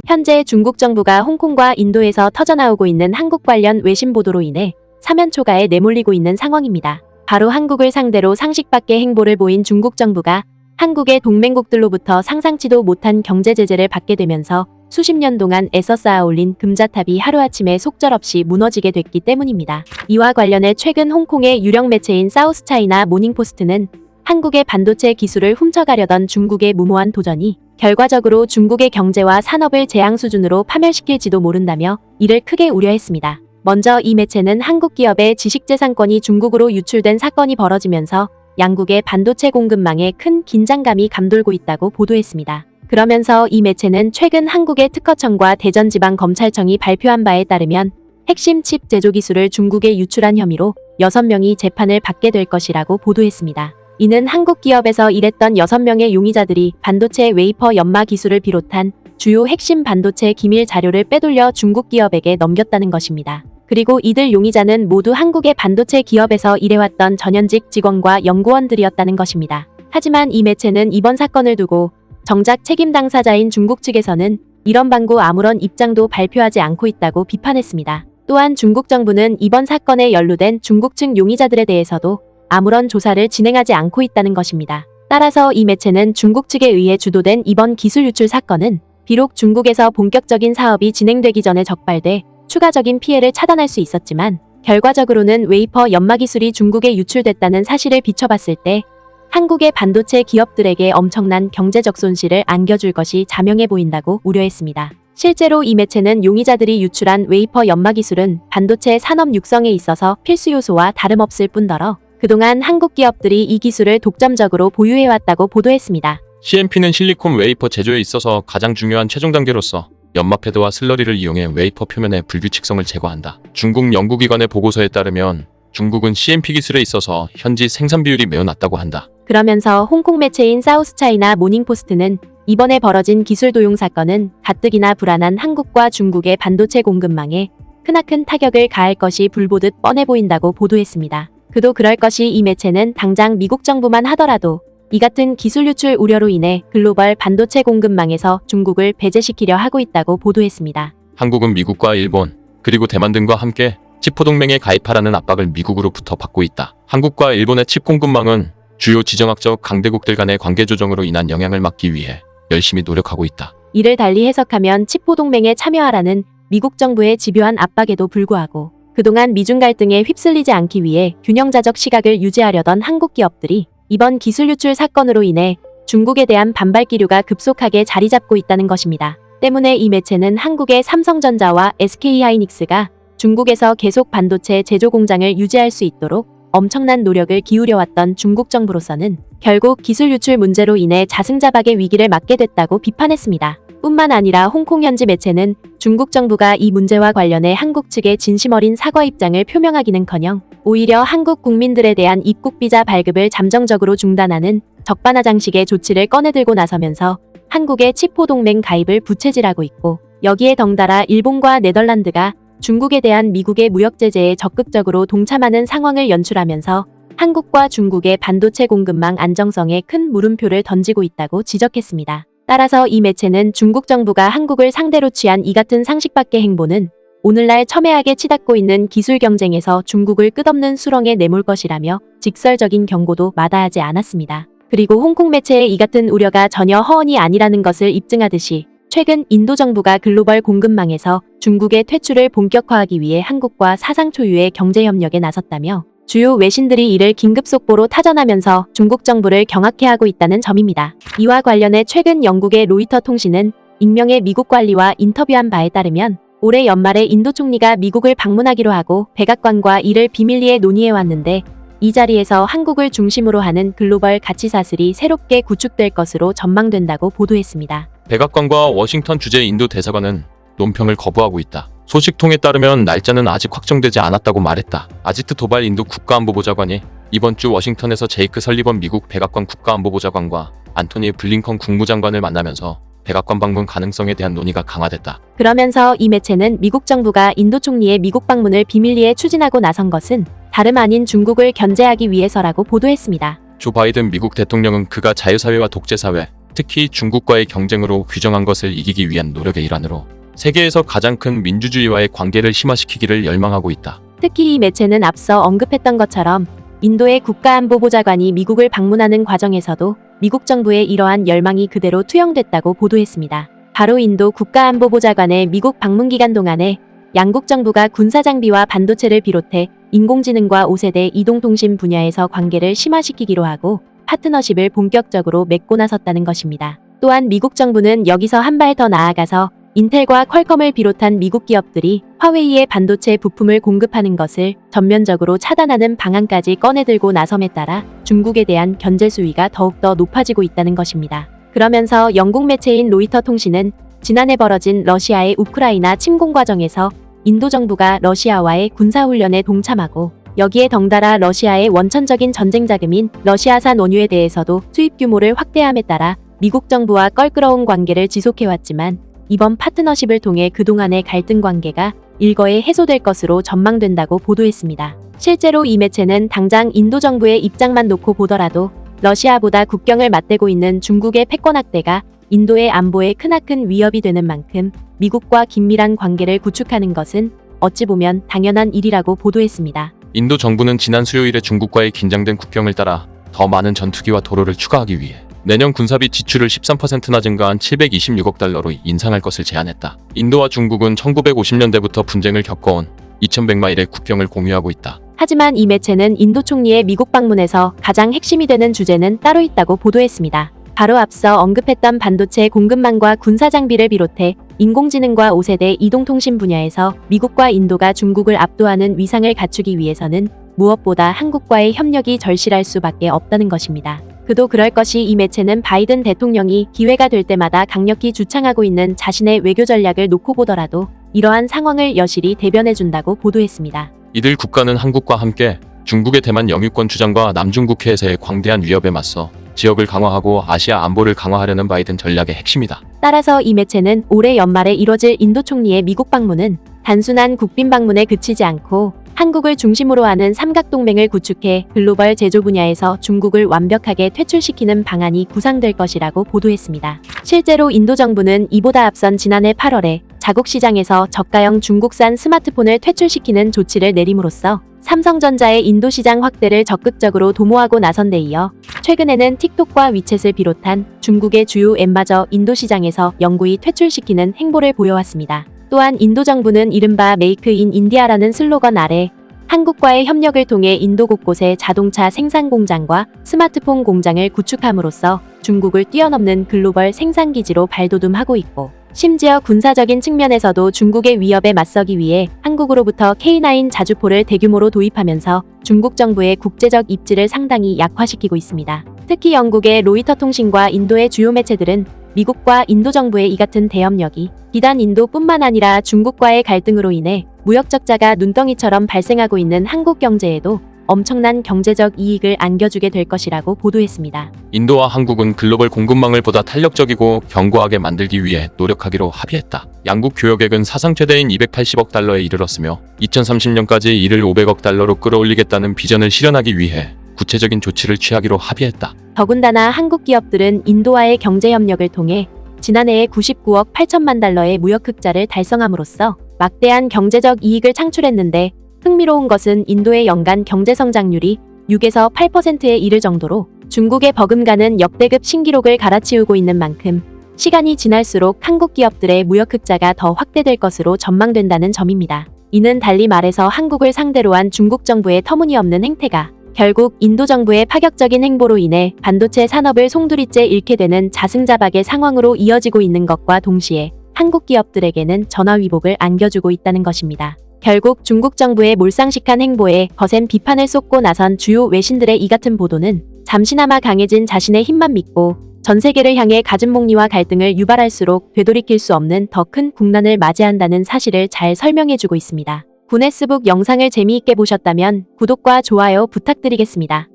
현재 중국 정부가 홍콩과 인도에서 터져나오고 있는 한국 관련 외신 보도로 인해 사면 초가에 내몰리고 있는 상황입니다. 바로 한국을 상대로 상식 밖의 행보를 보인 중국 정부가 한국의 동맹국들로부터 상상치도 못한 경제 제재를 받게 되면서 수십 년 동안 애써 쌓아올린 금자탑이 하루아침에 속절없이 무너지게 됐기 때문입니다. 이와 관련해 최근 홍콩의 유력 매체인 사우스차이나 모닝포스트는 한국의 반도체 기술을 훔쳐가려던 중국의 무모한 도전이 결과적으로 중국의 경제와 산업을 재앙 수준으로 파멸시킬지도 모른다며 이를 크게 우려했습니다. 먼저 이 매체는 한국 기업의 지식재산권이 중국으로 유출된 사건이 벌어지면서 양국의 반도체 공급망에 큰 긴장감이 감돌고 있다고 보도했습니다. 그러면서 이 매체는 최근 한국의 특허청과 대전지방검찰청이 발표한 바에 따르면 핵심 칩 제조 기술을 중국에 유출한 혐의로 6명이 재판을 받게 될 것이라고 보도했습니다. 이는 한국 기업에서 일했던 6명의 용의자들이 반도체 웨이퍼 연마 기술을 비롯한 주요 핵심 반도체 기밀 자료를 빼돌려 중국 기업에게 넘겼다는 것입니다. 그리고 이들 용의자는 모두 한국의 반도체 기업에서 일해왔던 전현직 직원과 연구원들이었다는 것입니다. 하지만 이 매체는 이번 사건을 두고 정작 책임 당사자인 중국 측에서는 이런 방구 아무런 입장도 발표하지 않고 있다고 비판했습니다. 또한 중국 정부는 이번 사건에 연루된 중국 측 용의자들에 대해서도 아무런 조사를 진행하지 않고 있다는 것입니다. 따라서 이 매체는 중국 측에 의해 주도된 이번 기술 유출 사건은 비록 중국에서 본격적인 사업이 진행되기 전에 적발돼 추가적인 피해를 차단할 수 있었지만 결과적으로는 웨이퍼 연마 기술이 중국에 유출됐다는 사실을 비춰봤을 때 한국의 반도체 기업들에게 엄청난 경제적 손실을 안겨줄 것이 자명해 보인다고 우려했습니다. 실제로 이 매체는 용의자들이 유출한 웨이퍼 연마 기술은 반도체 산업 육성에 있어서 필수 요소와 다름없을 뿐더러 그동안 한국 기업들이 이 기술을 독점적으로 보유해왔다고 보도했습니다. CMP는 실리콘 웨이퍼 제조에 있어서 가장 중요한 최종 단계로서 연마 패드와 슬러리를 이용해 웨이퍼 표면의 불규칙성을 제거한다. 중국 연구기관의 보고서에 따르면 중국은 CMP 기술에 있어서 현지 생산 비율이 매우 낮다고 한다. 그러면서 홍콩 매체인 사우스차이나 모닝포스트는 이번에 벌어진 기술 도용 사건은 가뜩이나 불안한 한국과 중국의 반도체 공급망에 크나큰 타격을 가할 것이 불보듯 뻔해 보인다고 보도했습니다. 그도 그럴 것이 이 매체는 당장 미국 정부만 하더라도 이 같은 기술 유출 우려로 인해 글로벌 반도체 공급망에서 중국을 배제시키려 하고 있다고 보도했습니다. 한국은 미국과 일본, 그리고 대만 등과 함께 칩포 동맹에 가입하라는 압박을 미국으로부터 받고 있다. 한국과 일본의 칩 공급망은 주요 지정학적 강대국들 간의 관계 조정으로 인한 영향을 막기 위해 열심히 노력하고 있다. 이를 달리 해석하면 칩포 동맹에 참여하라는 미국 정부의 집요한 압박에도 불구하고 그동안 미중 갈등에 휩쓸리지 않기 위해 균형자적 시각을 유지하려던 한국 기업들이 이번 기술 유출 사건으로 인해 중국에 대한 반발 기류가 급속하게 자리 잡고 있다는 것입니다. 때문에 이 매체는 한국의 삼성전자와 SK하이닉스가 중국에서 계속 반도체 제조 공장을 유지할 수 있도록 엄청난 노력을 기울여왔던 중국 정부로서는 결국 기술 유출 문제로 인해 자승자박의 위기를 맞게 됐다고 비판했습니다. 뿐만 아니라 홍콩 현지 매체는 중국 정부가 이 문제와 관련해 한국 측의 진심 어린 사과 입장을 표명하기는커녕 오히려 한국 국민들에 대한 입국 비자 발급을 잠정적으로 중단하는 적반하장식의 조치를 꺼내들고 나서면서 한국의 칩포 동맹 가입을 부채질하고 있고 여기에 덩달아 일본과 네덜란드가 중국에 대한 미국의 무역 제재에 적극적으로 동참하는 상황을 연출하면서 한국과 중국의 반도체 공급망 안정성에 큰 물음표를 던지고 있다고 지적했습니다. 따라서 이 매체는 중국 정부가 한국을 상대로 취한 이 같은 상식 밖의 행보는 오늘날 첨예하게 치닫고 있는 기술 경쟁에서 중국을 끝없는 수렁에 내몰 것이라며 직설적인 경고도 마다하지 않았습니다. 그리고 홍콩 매체의 이 같은 우려가 전혀 허언이 아니라는 것을 입증하듯이 최근 인도 정부가 글로벌 공급망에서 중국의 퇴출을 본격화하기 위해 한국과 사상 초유의 경제협력에 나섰다며 주요 외신들이 이를 긴급 속보로 타전하면서 중국 정부를 경악해하고 있다는 점입니다. 이와 관련해 최근 영국의 로이터 통신은 익명의 미국 관리와 인터뷰한 바에 따르면 올해 연말에 인도 총리가 미국을 방문하기로 하고 백악관과 이를 비밀리에 논의해왔는데 이 자리에서 한국을 중심으로 하는 글로벌 가치사슬이 새롭게 구축될 것으로 전망된다고 보도했습니다. 백악관과 워싱턴 주재 인도 대사관은 논평을 거부하고 있다. 소식통에 따르면 날짜는 아직 확정되지 않았다고 말했다. 아지트 도발 인도 국가안보보좌관이 이번 주 워싱턴에서 제이크 설리번 미국 백악관 국가안보보좌관과 안토니 블링컨 국무장관을 만나면서 백악관 방문 가능성에 대한 논의가 강화됐다. 그러면서 이 매체는 미국 정부가 인도 총리의 미국 방문을 비밀리에 추진하고 나선 것은 다름 아닌 중국을 견제하기 위해서라고 보도했습니다. 조 바이든 미국 대통령은 그가 자유사회와 독재사회, 특히 중국과의 경쟁으로 규정한 것을 이기기 위한 노력의 일환으로 세계에서 가장 큰 민주주의와의 관계를 심화시키기를 열망하고 있다. 특히 이 매체는 앞서 언급했던 것처럼 인도의 국가안보보좌관이 미국을 방문하는 과정에서도 미국 정부의 이러한 열망이 그대로 투영됐다고 보도했습니다. 바로 인도 국가안보보좌관의 미국 방문 기간 동안에 양국 정부가 군사장비와 반도체를 비롯해 인공지능과 5세대 이동통신 분야에서 관계를 심화시키기로 하고 파트너십을 본격적으로 맺고 나섰다는 것입니다. 또한 미국 정부는 여기서 한 발 더 나아가서 인텔과 퀄컴을 비롯한 미국 기업들이 화웨이의 반도체 부품을 공급하는 것을 전면적으로 차단하는 방안까지 꺼내들고 나섬에 따라 중국에 대한 견제 수위가 더욱더 높아지고 있다는 것입니다. 그러면서 영국 매체인 로이터 통신은 지난해 벌어진 러시아의 우크라이나 침공 과정에서 인도 정부가 러시아와의 군사훈련에 동참하고 여기에 덩달아 러시아의 원천적인 전쟁 자금인 러시아산 원유에 대해서도 수입 규모를 확대함에 따라 미국 정부와 껄끄러운 관계를 지속해왔지만 이번 파트너십을 통해 그동안의 갈등 관계가 일거에 해소될 것으로 전망된다고 보도했습니다. 실제로 이 매체는 당장 인도 정부의 입장만 놓고 보더라도 러시아보다 국경을 맞대고 있는 중국의 패권 확대가 인도의 안보에 크나큰 위협이 되는 만큼 미국과 긴밀한 관계를 구축하는 것은 어찌 보면 당연한 일이라고 보도했습니다. 인도 정부는 지난 수요일에 중국과의 긴장된 국경을 따라 더 많은 전투기와 도로를 추가하기 위해 내년 군사비 지출을 13%나 증가한 726억 달러로 인상할 것을 제안했다. 인도와 중국은 1950년대부터 분쟁을 겪어온 2100마일의 국경을 공유하고 있다. 하지만 이 매체는 인도 총리의 미국 방문에서 가장 핵심이 되는 주제는 따로 있다고 보도했습니다. 바로 앞서 언급했던 반도체 공급망과 군사 장비를 비롯해 인공지능과 5세대 이동통신 분야에서 미국과 인도가 중국을 압도하는 위상을 갖추기 위해서는 무엇보다 한국과의 협력이 절실할 수밖에 없다는 것입니다. 그도 그럴 것이 이 매체는 바이든 대통령이 기회가 될 때마다 강력히 주창하고 있는 자신의 외교 전략을 놓고 보더라도 이러한 상황을 여실히 대변해준다고 보도했습니다. 이들 국가는 한국과 함께 중국의 대만 영유권 주장과 남중국 해에서의 광대한 위협에 맞서 지역을 강화하고 아시아 안보를 강화하려는 바이든 전략의 핵심이다. 따라서 이 매체는 올해 연말에 이뤄질 인도 총리의 미국 방문은 단순한 국빈 방문에 그치지 않고 한국을 중심으로 하는 삼각동맹을 구축해 글로벌 제조 분야에서 중국을 완벽하게 퇴출시키는 방안이 구상될 것이라고 보도했습니다. 실제로 인도 정부는 이보다 앞선 지난해 8월에 자국 시장에서 저가형 중국산 스마트폰을 퇴출시키는 조치를 내림으로써 삼성전자의 인도 시장 확대를 적극적으로 도모하고 나선 데 이어 최근에는 틱톡과 위챗을 비롯한 중국의 주요 앱마저 인도 시장에서 영구히 퇴출시키는 행보를 보여왔습니다. 또한 인도 정부는 이른바 메이크 인 인디아라는 슬로건 아래 한국과의 협력을 통해 인도 곳곳에 자동차 생산 공장과 스마트폰 공장을 구축함으로써 중국을 뛰어넘는 글로벌 생산기지로 발돋움하고 있고 심지어 군사적인 측면에서도 중국의 위협에 맞서기 위해 한국으로부터 K9 자주포를 대규모로 도입하면서 중국 정부의 국제적 입지를 상당히 약화시키고 있습니다. 특히 영국의 로이터 통신과 인도의 주요 매체들은 미국과 인도 정부의 이 같은 대협력이 비단 인도뿐만 아니라 중국과의 갈등으로 인해 무역 적자가 눈덩이처럼 발생하고 있는 한국 경제에도 엄청난 경제적 이익을 안겨주게 될 것이라고 보도했습니다. 인도와 한국은 글로벌 공급망을 보다 탄력적이고 견고하게 만들기 위해 노력하기로 합의했다. 양국 교역액은 사상 최대인 280억 달러에 이르렀으며 2030년까지 이를 500억 달러로 끌어올리겠다는 비전을 실현하기 위해 구체적인 조치를 취하기로 합의했다. 더군다나 한국 기업들은 인도와의 경제 협력을 통해 지난해에 99억 8천만 달러의 무역 흑자를 달성함으로써 막대한 경제적 이익을 창출했는데 흥미로운 것은 인도의 연간 경제 성장률이 6에서 8%에 이를 정도로 중국의 버금가는 역대급 신기록을 갈아치우고 있는 만큼 시간이 지날수록 한국 기업들의 무역 흑자가 더 확대될 것으로 전망된다는 점입니다. 이는 달리 말해서 한국을 상대로 한 중국 정부의 터무니없는 행태가 결국 인도 정부의 파격적인 행보로 인해 반도체 산업을 송두리째 잃게 되는 자승자박의 상황으로 이어지고 있는 것과 동시에 한국 기업들에게는 전화위복을 안겨주고 있다는 것입니다. 결국 중국 정부의 몰상식한 행보에 거센 비판을 쏟고 나선 주요 외신들의 이 같은 보도는 잠시나마 강해진 자신의 힘만 믿고 전 세계를 향해 가슴목리와 갈등을 유발할수록 되돌이킬 수 없는 더 큰 국난을 맞이한다는 사실을 잘 설명해주고 있습니다. 구네스북 영상을 재미있게 보셨다면 구독과 좋아요 부탁드리겠습니다.